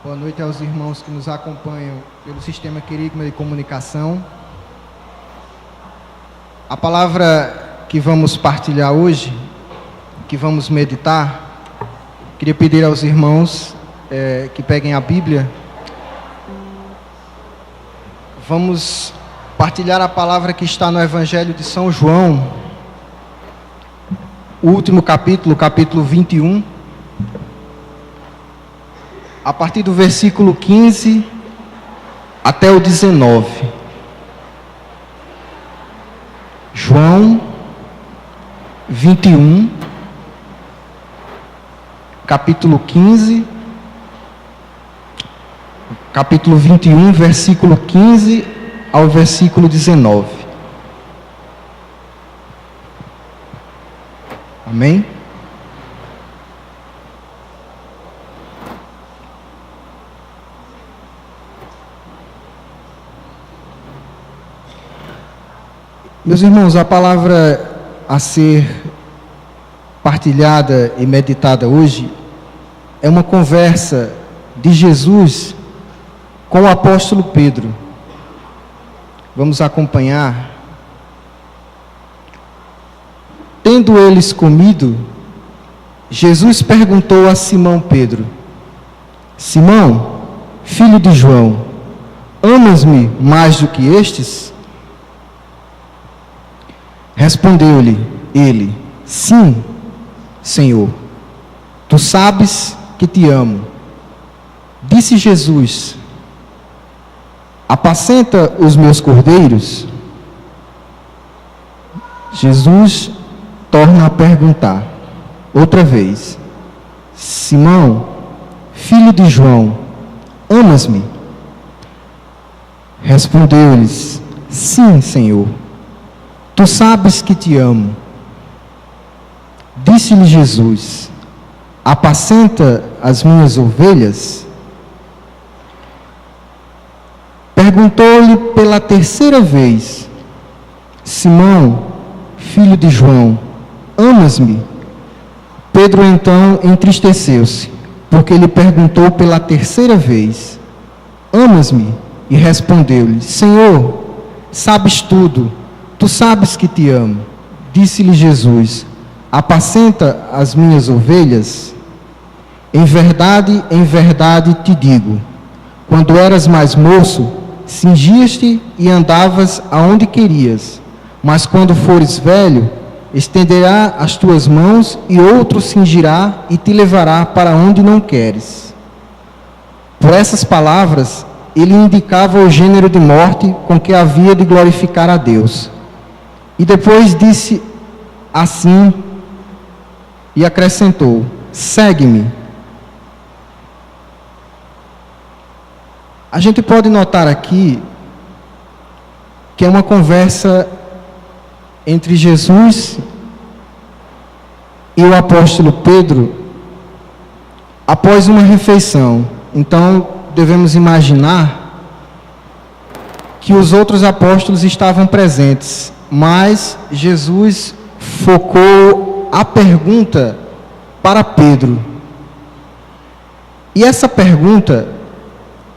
Boa noite aos irmãos que nos acompanham pelo sistema Querigma de comunicação. A palavra que vamos partilhar hoje, que vamos meditar, queria pedir aos irmãos que peguem a Bíblia. Vamos partilhar a palavra que está no Evangelho de São João, o último capítulo, capítulo 21. A partir do versículo 15 até o 19. João 21, capítulo 15, capítulo 21, versículo 15 ao versículo 19. Amém? Meus irmãos, a palavra a ser partilhada e meditada hoje é uma conversa de Jesus com o apóstolo Pedro. Vamos acompanhar. Tendo eles comido, Jesus perguntou a Simão Pedro: Simão, filho de João, amas-me mais do que estes? Respondeu-lhe ele: Sim, Senhor, tu sabes que te amo. Disse Jesus: Apacenta os meus cordeiros? Jesus torna a perguntar outra vez: Simão, filho de João, amas-me? Respondeu-lhes: Sim, Senhor, tu sabes que te amo. Disse-lhe Jesus: Apacenta as minhas ovelhas? Perguntou-lhe pela terceira vez: Simão, filho de João, amas-me? Pedro então entristeceu-se, porque lhe perguntou pela terceira vez: Amas-me? E respondeu-lhe: Senhor, sabes tudo, tu sabes que te amo. Disse-lhe Jesus: Apacenta as minhas ovelhas? Em verdade te digo, quando eras mais moço, cingias-te e andavas aonde querias, mas quando fores velho, estenderá as tuas mãos e outro cingirá e te levará para onde não queres. Por essas palavras, ele indicava o gênero de morte com que havia de glorificar a Deus. E depois disse assim e acrescentou: Segue-me. A gente pode notar aqui que é uma conversa entre Jesus e o apóstolo Pedro após uma refeição. Então, devemos imaginar que os outros apóstolos estavam presentes, mas Jesus focou a pergunta para Pedro. E essa pergunta,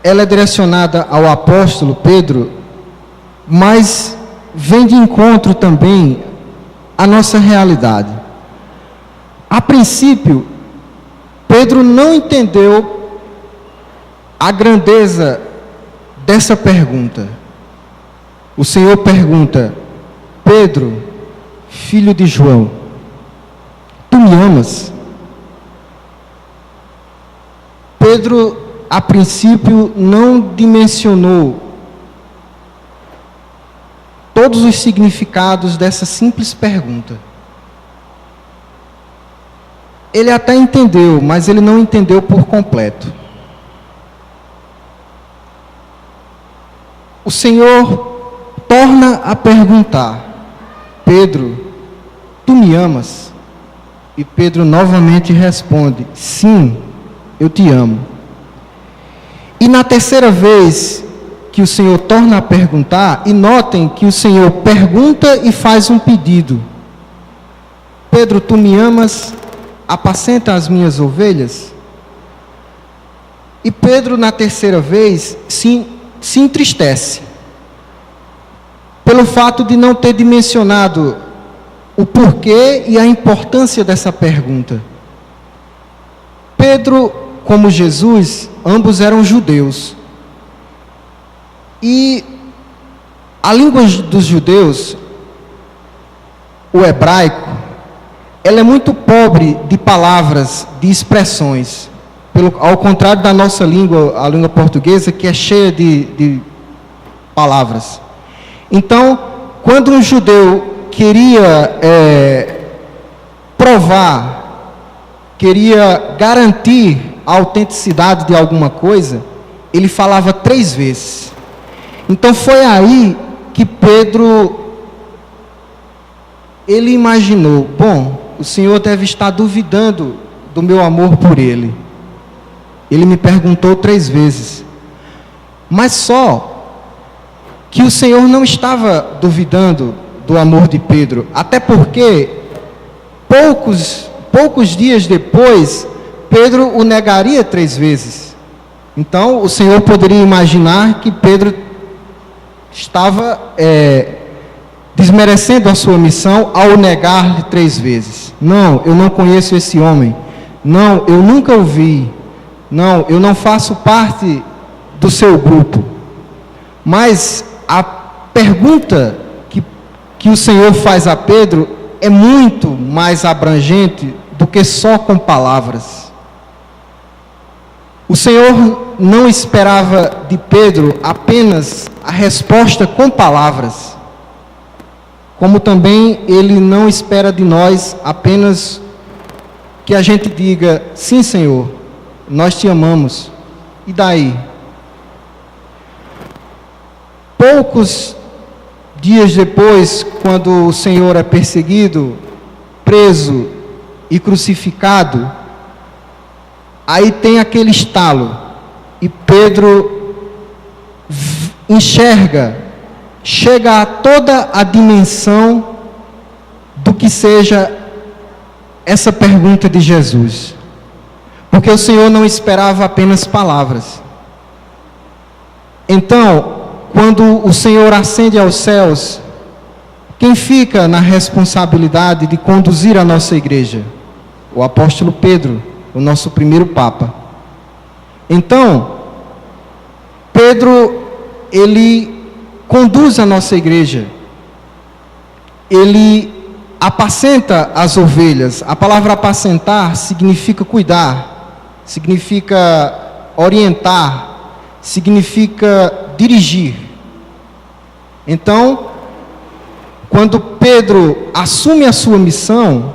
ela é direcionada ao apóstolo Pedro, mas vem de encontro também à nossa realidade. A princípio, Pedro não entendeu a grandeza dessa pergunta. O Senhor pergunta: Pedro, filho de João, tu me amas? Pedro, a princípio, não dimensionou todos os significados dessa simples pergunta. Ele até entendeu, mas ele não entendeu por completo. O Senhor torna a perguntar: Pedro, tu me amas? E Pedro novamente responde: Sim, eu te amo. E na terceira vez que o Senhor torna a perguntar, e notem que o Senhor pergunta e faz um pedido: Pedro, tu me amas? Apacenta as minhas ovelhas? E Pedro, na terceira vez, se entristece pelo fato de não ter dimensionado o porquê e a importância dessa pergunta. Pedro, como Jesus, ambos eram judeus. E a língua dos judeus, o hebraico, ela é muito pobre de palavras, de expressões. Ao contrário da nossa língua, a língua portuguesa, que é cheia de palavras. Então, quando um judeu queria provar, queria garantir a autenticidade de alguma coisa, ele falava 3 vezes. Então foi aí que Pedro, ele imaginou, bom, o Senhor deve estar duvidando do meu amor por ele. Ele me perguntou 3 vezes. Mas só que o Senhor não estava duvidando do amor de Pedro, até porque poucos dias depois, Pedro o negaria 3 vezes. Então o Senhor poderia imaginar que Pedro estava desmerecendo a sua missão ao negar-lhe 3 vezes. Não, eu não conheço esse homem. Não, eu nunca o vi. Não, eu não faço parte do seu grupo. Mas a pergunta que o Senhor faz a Pedro é muito mais abrangente do que só com palavras. O Senhor não esperava de Pedro apenas a resposta com palavras, como também Ele não espera de nós apenas que a gente diga, sim, Senhor, nós te amamos, e daí? Poucos dias depois, quando o Senhor é perseguido, preso e crucificado, aí tem aquele estalo, e Pedro enxerga, chega a toda a dimensão do que seja essa pergunta de Jesus. Porque o Senhor não esperava apenas palavras. Então, quando o Senhor ascende aos céus, quem fica na responsabilidade de conduzir a nossa igreja? O apóstolo Pedro, o nosso primeiro Papa. Então, Pedro, ele conduz a nossa igreja. Ele apacenta as ovelhas. A palavra apacentar significa cuidar, significa orientar, significa dirigir. Então, quando Pedro assume a sua missão,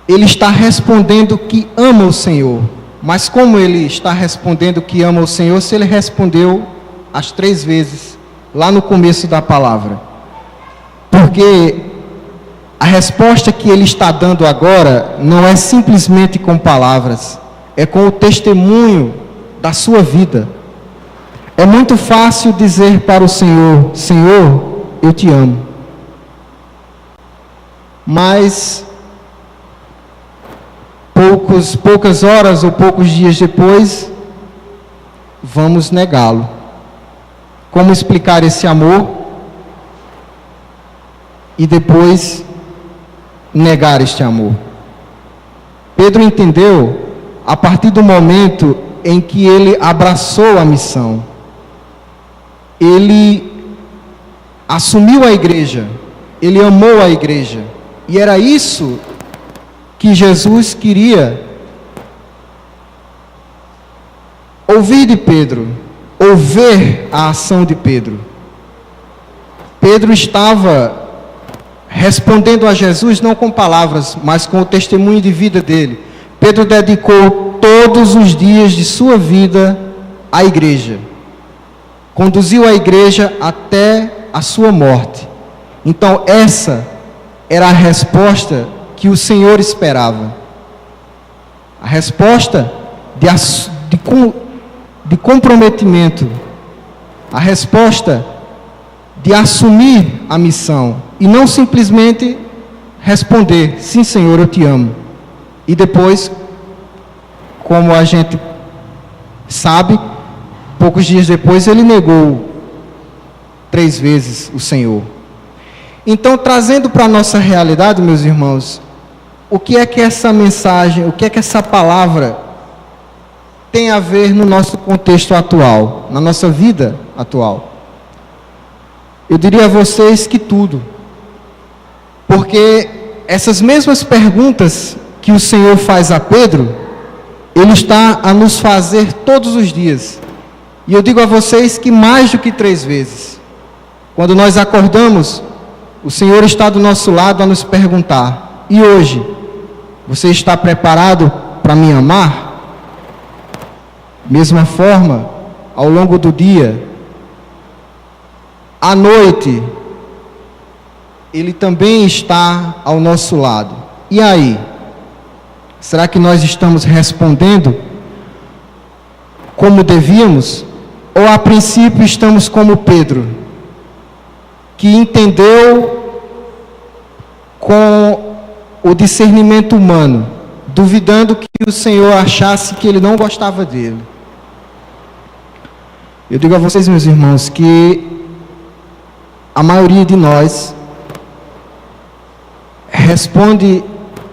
ele está respondendo que ama o Senhor. Mas como ele está respondendo que ama o Senhor, se ele respondeu as 3 vezes, lá no começo da palavra? Porque a resposta que ele está dando agora não é simplesmente com palavras, é com o testemunho da sua vida. É muito fácil dizer para o Senhor, Senhor, eu te amo. Mas poucas horas ou poucos dias depois, vamos negá-lo. Como explicar esse amor e depois negar este amor? Pedro entendeu a partir do momento em que ele abraçou a missão. Ele assumiu a igreja, ele amou a igreja, e era isso que Jesus queria ouvir de Pedro, ou ver a ação de Pedro. Pedro estava respondendo a Jesus não com palavras, mas com o testemunho de vida dele. Pedro dedicou todos os dias de sua vida à igreja. Conduziu a igreja até a sua morte. Então essa era a resposta que o Senhor esperava. A resposta de comprometimento. A resposta de assumir a missão. E não simplesmente responder, sim, Senhor, eu te amo. E depois, como a gente sabe, poucos dias depois ele negou 3 vezes o Senhor. Então, trazendo para a nossa realidade, meus irmãos, o que é que essa mensagem, o que é que essa palavra tem a ver no nosso contexto atual, na nossa vida atual? Eu diria a vocês que tudo. Porque essas mesmas perguntas que o Senhor faz a Pedro, Ele está a nos fazer todos os dias. E eu digo a vocês que mais do que 3 vezes. Quando nós acordamos, o Senhor está do nosso lado a nos perguntar: e hoje, você está preparado para me amar? Mesma forma, ao longo do dia, à noite, Ele também está ao nosso lado. E aí? Será que nós estamos respondendo como devíamos? Ou a princípio estamos como Pedro, que entendeu com o discernimento humano, duvidando que o Senhor achasse que Ele não gostava dele? Eu digo a vocês, meus irmãos, que a maioria de nós responde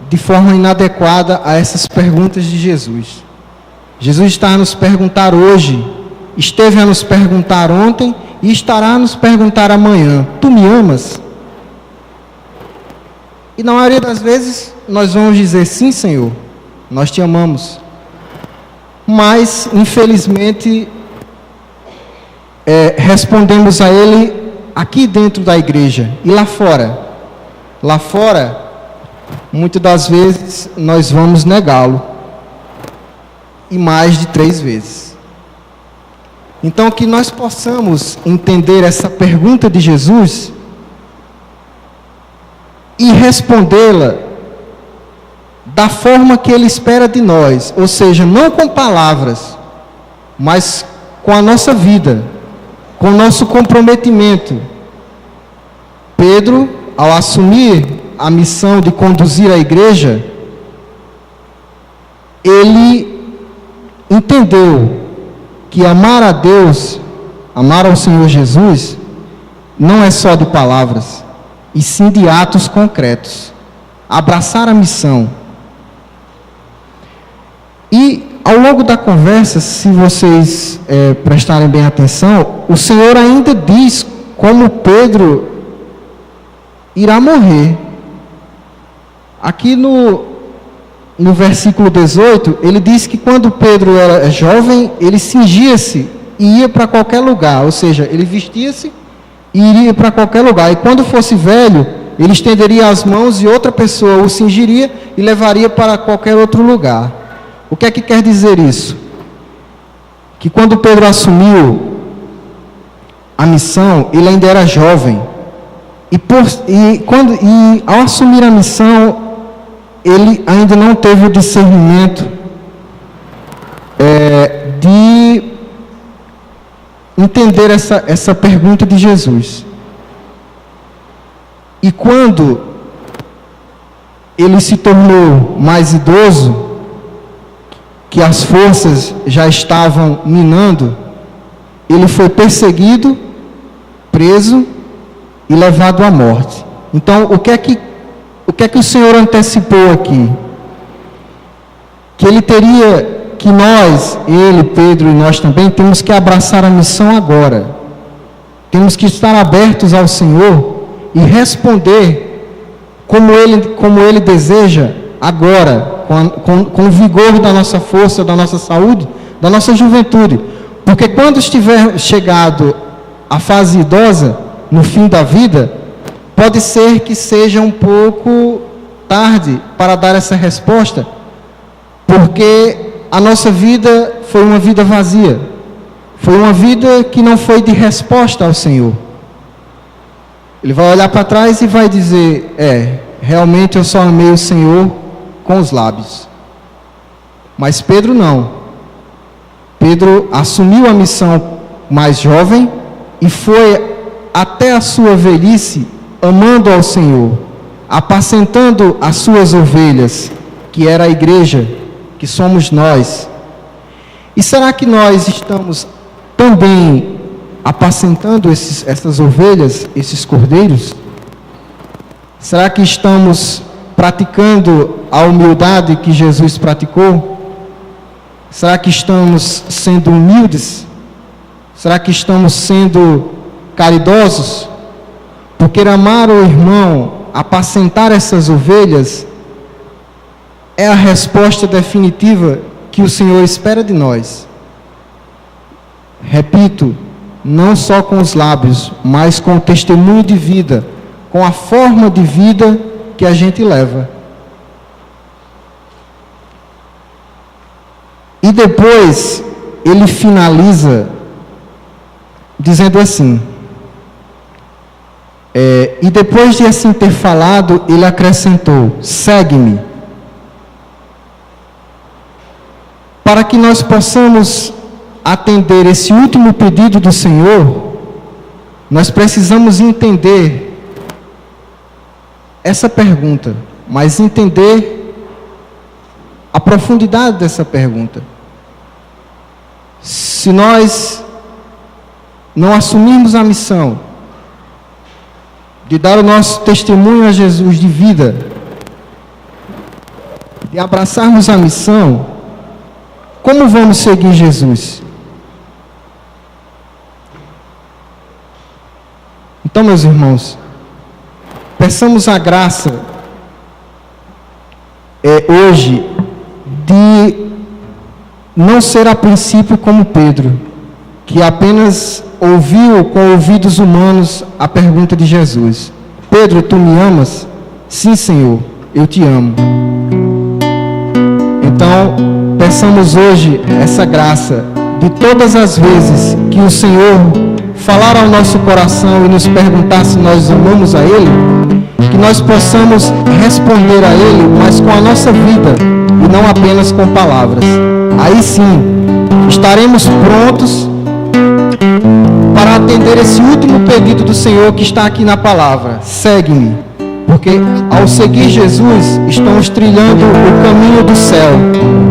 de forma inadequada a essas perguntas de Jesus. Jesus está a nos perguntar hoje, esteve a nos perguntar ontem e estará a nos perguntar amanhã: tu me amas? E na maioria das vezes nós vamos dizer: sim, Senhor, nós te amamos. Mas, infelizmente, respondemos a Ele aqui dentro da igreja e lá fora. Lá fora, muitas das vezes nós vamos negá-lo, e mais de 3 vezes. Então, que nós possamos entender essa pergunta de Jesus e respondê-la da forma que Ele espera de nós, ou seja, não com palavras, mas com a nossa vida, com o nosso comprometimento. Pedro, ao assumir a missão de conduzir a igreja, ele entendeu que amar a Deus, amar ao Senhor Jesus, não é só de palavras, e sim de atos concretos. Abraçar a missão. E ao longo da conversa, se vocês prestarem bem atenção, o Senhor ainda diz como Pedro irá morrer. Aqui no versículo 18, ele diz que quando Pedro era jovem, ele cingia-se e ia para qualquer lugar, ou seja, ele vestia-se e iria para qualquer lugar. E quando fosse velho, ele estenderia as mãos e outra pessoa o cingiria e levaria para qualquer outro lugar. O que é que quer dizer isso? Que quando Pedro assumiu a missão, ele ainda era jovem. E ao assumir a missão, ele ainda não teve o discernimento de entender essa pergunta de Jesus. E quando ele se tornou mais idoso, que as forças já estavam minando, ele foi perseguido, preso e levado à morte. Então, o que é que o Senhor antecipou aqui? Que ele teria, que nós, ele, Pedro e nós também, temos que abraçar a missão agora. Temos que estar abertos ao Senhor e responder como Ele deseja agora, com o vigor da nossa força, da nossa saúde, da nossa juventude. Porque quando estiver chegado a fase idosa, no fim da vida, pode ser que seja um pouco tarde para dar essa resposta, porque a nossa vida foi uma vida vazia, foi uma vida que não foi de resposta ao Senhor. Ele vai olhar para trás e vai dizer: realmente eu só amei o Senhor com os lábios. Mas Pedro não. Pedro assumiu a missão mais jovem e foi até a sua velhice amando ao Senhor, apacentando as suas ovelhas, que era a igreja, que somos nós. E será que nós estamos também apacentando essas ovelhas, esses cordeiros? Será que estamos praticando a humildade que Jesus praticou? Será que estamos sendo humildes? Será que estamos sendo caridosos? Porque amar o irmão, apacentar essas ovelhas, é a resposta definitiva que o Senhor espera de nós. Repito, não só com os lábios, mas com o testemunho de vida, com a forma de vida que a gente leva. E depois, ele finaliza dizendo assim, e depois de assim ter falado, ele acrescentou, segue-me. Para que nós possamos atender esse último pedido do Senhor, nós precisamos entender essa pergunta, mas entender a profundidade dessa pergunta. Se nós não assumirmos a missão de dar o nosso testemunho a Jesus de vida, de abraçarmos a missão, como vamos seguir Jesus? Então, meus irmãos, peçamos a graça hoje de não ser a princípio como Pedro, que apenas ouviu com ouvidos humanos a pergunta de Jesus. Pedro, tu me amas? Sim, Senhor, eu te amo. Então, peçamos hoje essa graça de todas as vezes que o Senhor falar ao nosso coração e nos perguntar se nós amamos a Ele, que nós possamos responder a Ele, mas com a nossa vida e não apenas com palavras. Aí sim, estaremos prontos para atender esse último pedido do Senhor que está aqui na palavra. Segue-me. Porque ao seguir Jesus, estamos trilhando o caminho do céu,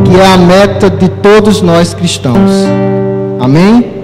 que é a meta de todos nós cristãos. Amém?